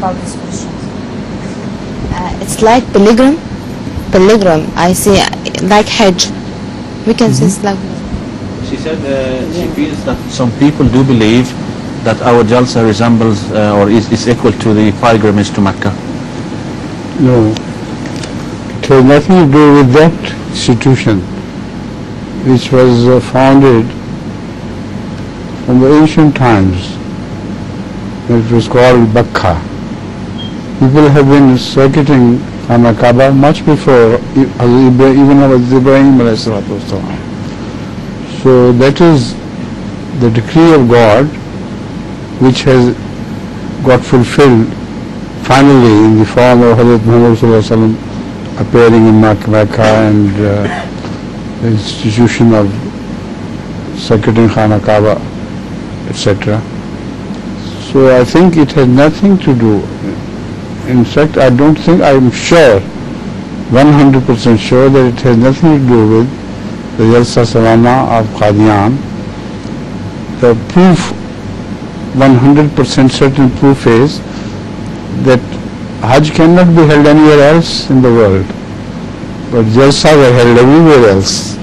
about this question. It's like pilgrim. I say like Hajj. We can say it's like. She said she feels that some people do believe that our Jalsa resembles or is equal to the pilgrimage to Mecca. No, it has nothing to do with that institution, which was founded from the ancient times. It was called Bakka. People have been circuiting Khana Kaaba much before even Ibrahim alayhi salatu wasalam. So that is the decree of God which has got fulfilled finally in the form of Hazrat Muhammad sallallahu alaihi wasallam appearing in Mecca and the institution of circuiting Khana Kaaba, etc. So I think it has nothing to do. In fact, I don't think, I'm sure, 100% sure that it has nothing to do with the Jalsa Salana of Qadian. The proof, 100% certain proof is that Hajj cannot be held anywhere else in the world, but Jalsa are held everywhere else.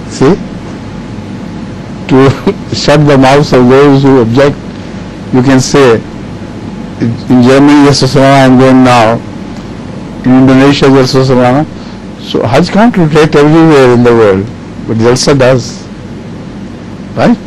See? To shut the mouths of those who object, you can say, in Germany, Jalsa Salana I am going now, in Indonesia, Jalsa Salana. So Hajj can't rotate everywhere in the world, but Jalsa does. Right?